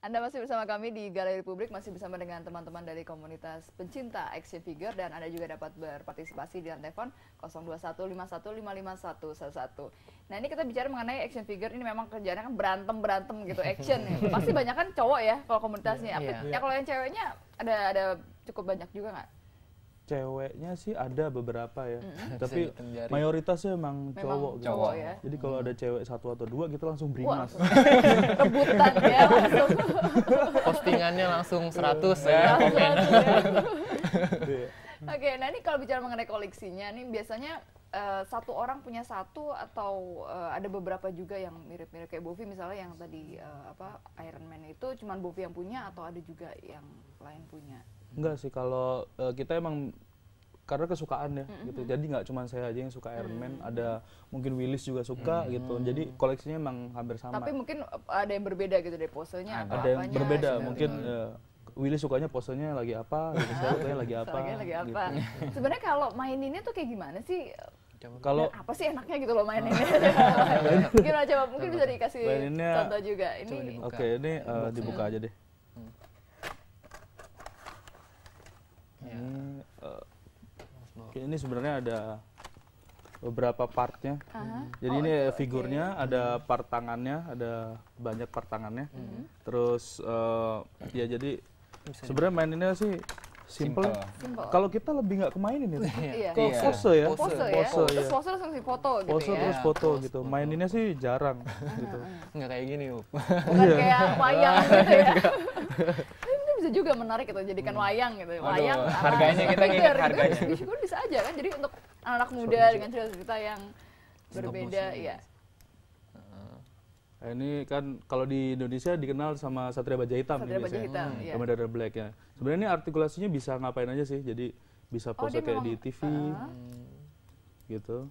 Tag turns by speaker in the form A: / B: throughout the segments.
A: Anda masih bersama kami di Galeri Publik, masih bersama dengan teman-teman dari komunitas pencinta action figure, dan Anda juga dapat berpartisipasi di telepon 0215155111. Nah, ini kita bicara mengenai action figure, ini memang kerjaannya kan berantem gitu, action ya. Pasti banyak kan cowok ya kalau komunitasnya. Ya kalau yang ceweknya ada cukup banyak juga nggak?
B: Ceweknya sih ada beberapa ya, tapi mayoritasnya emang cowok.
A: Cowok ya.
B: Jadi kalau ada cewek satu atau dua kita langsung beringas.
A: Rebutan ya langsung.
C: Postingannya langsung 100 ya.
A: Oke, nah ini kalau bicara mengenai koleksinya, nih biasanya satu orang punya satu atau ada beberapa juga yang mirip-mirip kayak Bovi misalnya yang tadi Iron Man itu cuman Bovi yang punya atau ada juga yang lain punya?
B: Enggak sih, kalau kita emang karena kesukaan ya gitu. Jadi nggak cuma saya aja yang suka Iron Man, ada mungkin Willis juga suka gitu. Jadi koleksinya emang hampir sama.
A: Tapi mungkin ada yang berbeda gitu dari posenya atau
B: ada yang berbeda,
A: gitu.
B: mungkin Willis sukanya posenya lagi apa, gitu. Saya sukanya lagi apa.
A: Gitu. Sebenarnya kalau maininnya tuh kayak gimana sih?
B: Kalau
A: apa sih enaknya gitu loh maininnya? Gimana coba, mungkin bisa dikasih contoh juga. Ini
B: oke, ini dibuka aja deh. Ini sebenarnya ada beberapa partnya. Jadi ini figurnya, ada part tangannya, ada banyak part tangannya. Terus ya jadi sebenarnya maininnya sih simple. Kalau kita lebih nggak kemainin itu. Ke pose ya.
A: Terus pose langsung si foto gitu.
B: Pose terus foto gitu. Maininnya sih jarang gitu.
C: Nggak kayak gini,
A: Bukan kayak wayang gitu ya. Bisa juga menarik gitu, jadikan wayang gitu. Wayang
C: harganya kita nginget harganya.
A: Bisa aja kan, jadi untuk anak muda dengan cerita-cerita yang berbeda ya.
B: Nah, ini kan kalau di Indonesia dikenal sama Satria Baja Hitam.
A: Satria Baja Hitam, iya.
B: Kamen Rider Black ya. Sebenarnya ini artikulasinya bisa ngapain aja sih, jadi bisa pose kayak di TV gitu.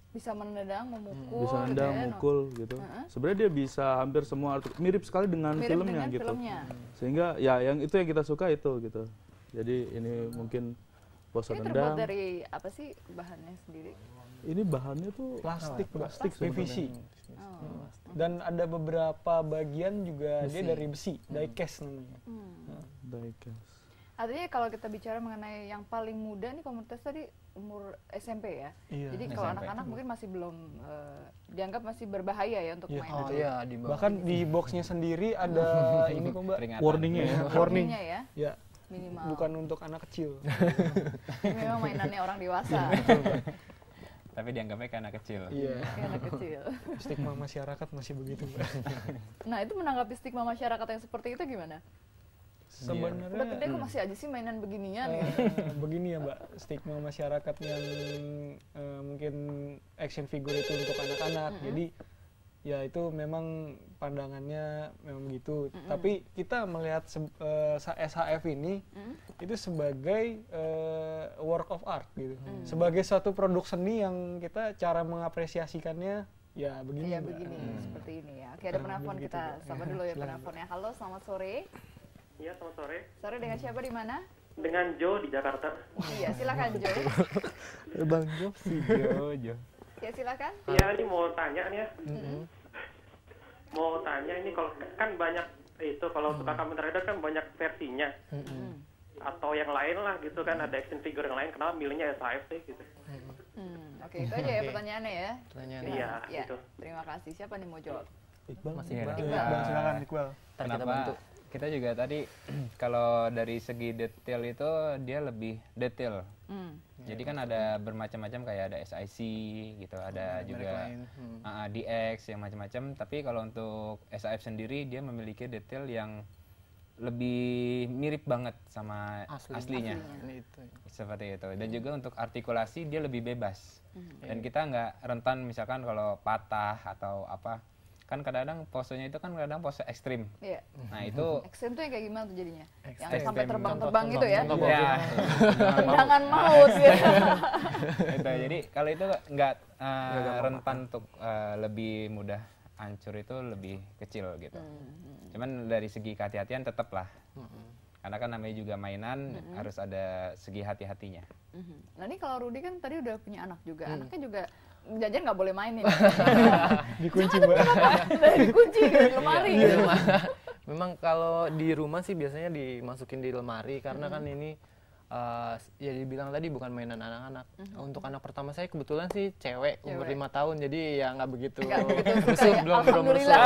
A: Bisa menendang, memukul,
B: bisa nendang,
A: gitu ya,
B: mukul gitu. Sebenarnya dia bisa hampir semua mirip sekali dengan filmnya gitu. Sehingga ya yang itu yang kita suka itu gitu. Jadi ini mungkin pose nendang.
A: Ini terbuat dari apa sih bahannya sendiri?
B: Ini bahannya tuh
D: plastik PVC. Dan ada beberapa bagian juga dia dari besi, diecast namanya.
B: Diecast.
A: Artinya kalau kita bicara mengenai yang paling muda nih komunitas tadi umur SMP ya.
D: Iya.
A: Jadi kalau anak-anak mungkin masih belum dianggap masih berbahaya ya untuk main.
D: Bahkan di boxnya sendiri ada ini kok Mbak,
B: warningnya ya.
A: Warningnya ya.
D: Ya.
A: Minimal.
D: Bukan untuk anak kecil.
A: Memang mainannya orang dewasa.
C: Tapi dianggapnya kayak anak kecil.
D: Iya.
A: Kayak anak kecil.
D: Stigma masyarakat masih begitu, Mbak.
A: Nah, itu menanggapi stigma masyarakat yang seperti itu gimana?
D: Sebenarnya
A: udah gede kok masih aja sih mainan beginian
D: begini ya Mbak, stigma masyarakat yang mungkin action figure itu untuk anak-anak. Jadi ya itu memang pandangannya memang begitu. Tapi kita melihat SHF ini itu sebagai work of art gitu. Sebagai suatu produk seni yang kita cara mengapresiasikannya ya begini.
A: Ya begini, seperti ini ya. Oke, ada penelpon, kita sapa dulu ya penelponnya. Halo, selamat sore.
E: Iya, selamat sore.
A: Sore, dengan siapa di mana?
E: Dengan Jo di Jakarta.
A: Iya, silakan Jo.
B: Bang Jo sih Jo.
A: Ya, silakan.
E: Iya, ini mau tanya nih ya. Mau tanya ini kalau kan banyak itu kalau suka Kamen Rider kan banyak versinya. Atau yang lain lah gitu kan, ada action figure yang lain, kenapa milihnya SHF sih gitu.
A: Oke, itu aja ya pertanyaannya ya.
E: Iya, itu.
A: Terima kasih. Siapa nih mau jawab?
C: Iqbal.
D: Silakan Iqbal.
C: Kenapa? Kita juga tadi kalau dari segi detail itu dia lebih detail. Jadi kan ada bermacam-macam, kayak ada SIC gitu, ada juga DX yang macam-macam. Tapi kalau untuk SAF sendiri dia memiliki detail yang lebih mirip banget sama aslinya. Seperti itu. Dan juga untuk artikulasi dia lebih bebas. Dan kita nggak rentan misalkan kalau patah atau apa. Kan kadang-kadang posenya itu kan kadang pose ekstrim.
A: Iya.
C: Nah itu
A: ekstrim tuh yang kayak gimana tuh jadinya? Yang sampai terbang-terbang gitu ya?
C: Iya.
A: Jangan maut gitu.
C: Itu, jadi kalau itu nggak rentan untuk lebih mudah hancur, itu lebih kecil gitu. Cuman dari segi kehati-hatian tetap lah. Karena kan namanya juga mainan, harus ada segi hati-hatinya.
A: Nah ini kalau Rudy kan tadi udah punya anak juga, anaknya juga jajan nggak boleh main ini.
D: Dikunci Mbak.
A: Dikunci di lemari.
F: Memang kalau di rumah sih biasanya dimasukin di lemari karena kan ini ya dibilang tadi bukan mainan anak-anak. Untuk anak pertama saya kebetulan sih cewek umur 5 tahun, jadi ya nggak begitu besuk, belum rusuk.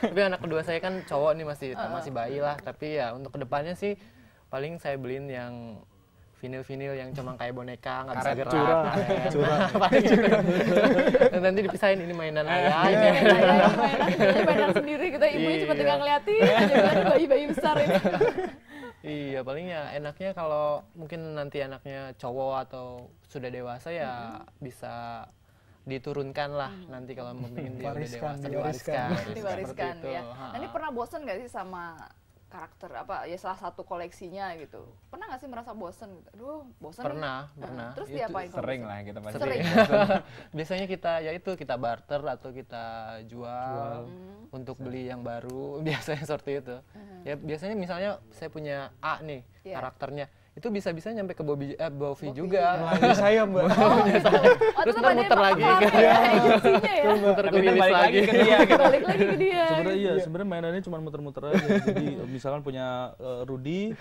F: Tapi anak kedua saya kan cowok nih, masih bayi lah. Tapi ya untuk kedepannya sih paling saya beliin yang vinil-vinil yang cuma kayak boneka, nggak bisa gerak. Curang. Dan nanti dipisahin, ini mainan ayah.
A: Mainan sendiri, kita ibunya cuma tinggal ngeliatin aja bayi-bayi besar ini.
F: Iya, paling ya enaknya kalau mungkin nanti anaknya cowok atau sudah dewasa ya bisa diturunkan lah nanti kalau mungkin dia udah dewasa
A: diwariskan ya. Nah, ini pernah bosen nggak sih sama karakter salah satu koleksinya gitu? Pernah nggak sih merasa bosen gitu? Aduh, bosen.
F: Pernah.
A: Terus diapain?
C: Sering lah kita pasti.
A: Sering.
F: Biasanya kita barter atau kita jual untuk beli yang baru, biasanya seperti itu. Ya biasanya misalnya saya punya A nih karakternya, itu bisa nyampe ke Bovi juga.
D: Melalui saya Mbak.
F: Terus ntar muter lagi ke muter ke Willis lagi ke dia.
A: Balik lagi ke dia.
B: Sebenarnya mainannya cuma muter-muter aja. Jadi misalkan punya Rudy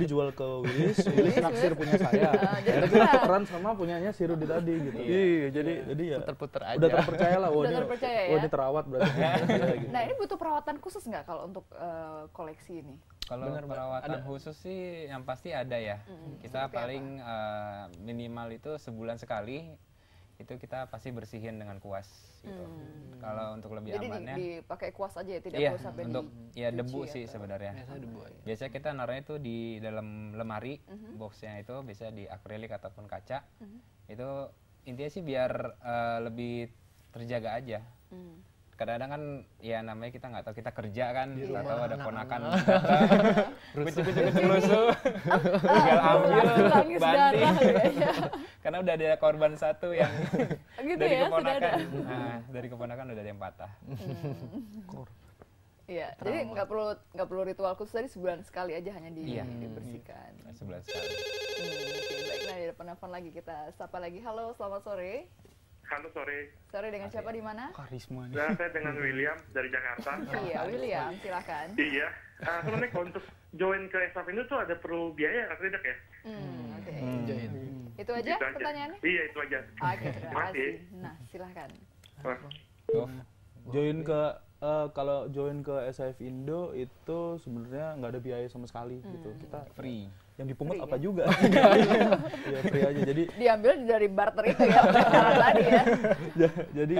B: jual ke Willis naksir punya saya. Jadi kita tukeran sama punyanya si Rudy tadi gitu.
F: Iya, jadi
B: ya
F: puter-puter aja.
B: udah terpercaya lah.
A: Udah
B: ini terawat berarti.
A: Nah, ini butuh perawatan khusus nggak kalau untuk koleksi ini?
C: Kalau perawatan khusus sih yang pasti ada ya. Kita paling minimal itu sebulan sekali itu kita pasti bersihin dengan kuas gitu. Kalau untuk lebih amannya
A: dipakai kuas aja ya, tidak perlu sampai
C: untuk debu sih sebenarnya. Biasanya kita naruhnya itu di dalam lemari, boxnya itu bisa di akrilik ataupun kaca. Itu intinya sih biar lebih terjaga aja. Kadang-kadang kan ya namanya kita nggak tahu, kita kerja kan, nggak tahu ada ponakan kucing-kucing lusuh, tinggal ambil banting, karena udah ada korban satu yang
A: gitu
C: dari
A: ya,
C: keponakan, dari keponakan udah ada yang patah.
A: Iya, jadi nggak perlu ritual khusus, tadi sebulan sekali aja hanya dibersihkan.
C: Sebulan sekali.
A: Oke, baik, nah di depan telepon lagi kita sapa lagi. Halo, selamat sore.
G: Halo, sore.
A: Sore, dengan siapa di mana?
D: Karisma nih.
G: Saya dengan William dari Jakarta.
A: Iya, William, silakan.
G: Iya. Sebenarnya kalau untuk join ke SF Indo tuh ada perlu biaya atau tidak ya?
A: Oke. Itu aja pertanyaannya?
G: Iya, itu aja.
A: Oke, terima kasih. Nah, silakan.
B: Kalau join ke SAF Indo itu sebenarnya nggak ada biaya sama sekali gitu. Kita
C: Free.
B: Yang dipungut
A: Free,
B: apa
A: ya?
B: juga. Ya free aja. Jadi
A: diambil dari barter itu ya, tadi ya.
B: Jadi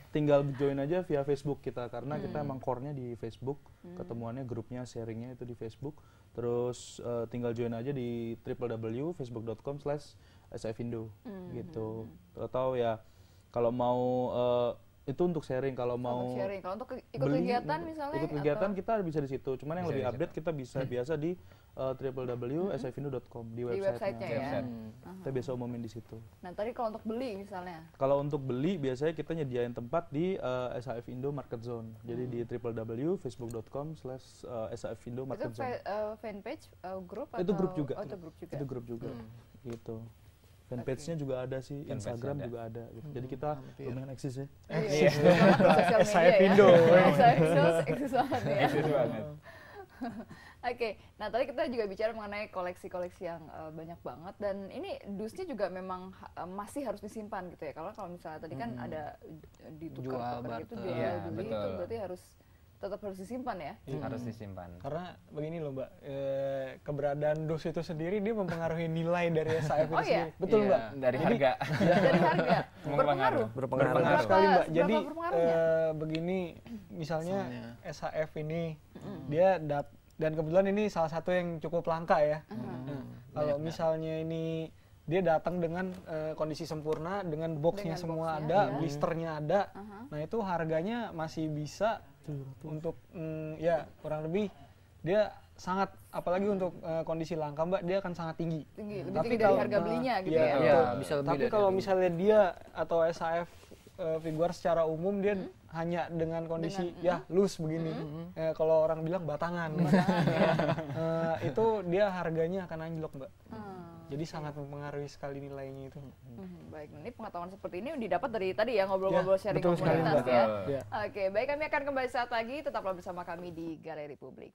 B: tinggal join aja via Facebook kita, karena kita emang core-nya di Facebook, ketemuannya grupnya sharingnya itu di Facebook. Terus tinggal join aja di www.facebook.com/safindo gitu. Atau ya kalau mau itu untuk sharing, kalau mau
A: sharing. Kalau untuk ikut kegiatan misalnya,
B: ikut kegiatan kita bisa di situ. Cuman yang lebih update kita bisa biasa di www.safindo.com di website-nya
A: ya.
B: Kita biasa umumin di situ.
A: Nah, tadi kalau untuk beli misalnya.
B: Kalau untuk beli biasanya kita nyediain tempat di SAF Indo Market Zone. Jadi di www.facebook.com/SAF Indo Market Zone.
A: Itu fanpage, grup atau?
B: Itu grup juga.
A: Oh, itu grup juga.
B: Itu grup juga. Gitu. Fanpage-nya juga ada sih, Instagram juga ada. Gitu. Jadi kita lumayan eksis ya.
A: Eksis
D: SAF Indo.
A: Eksis banget ya.
C: Eksis banget.
A: Oke, nah tadi kita juga bicara mengenai koleksi-koleksi yang banyak banget, dan ini dusnya juga memang masih harus disimpan gitu ya. Kalau misalnya tadi kan ada ditukar gitu, jual beli, itu berarti tetap harus disimpan ya.
C: Harus disimpan.
D: Karena begini loh Mbak, keberadaan dus itu sendiri dia mempengaruhi nilai dari SAF itu sendiri. Betul Mbak?
C: Dari harga.
A: Dari harga.
F: Berpengaruh
D: sekali Mbak. Jadi begini, misalnya SAF ini dia dan kebetulan ini salah satu yang cukup langka ya. Kalau misalnya ini dia datang dengan kondisi sempurna, dengan boxnya semua ada, blisternya ada, nah itu harganya masih bisa untuk ya kurang lebih dia sangat, apalagi untuk kondisi langka Mbak, dia akan sangat tinggi.
A: Lebih tinggi dari harga belinya gitu ya.
F: Iya, bisa lebih.
D: Tapi kalau misalnya dia atau SAF Figuar secara umum dia hanya dengan kondisi ya loose begini. Kalau orang bilang batangan. Itu dia harganya akan anjlok, Mbak. Jadi sangat mempengaruhi sekali nilainya itu.
A: Baik, ini pengetahuan seperti ini didapat dari tadi ya ngobrol-ngobrol sharing
D: betul sekali,
A: komunitas
D: Mbak.
A: ya.
D: Ya.
A: Oke, baik, kami akan kembali saat lagi. Tetaplah bersama kami di Galeri Publik.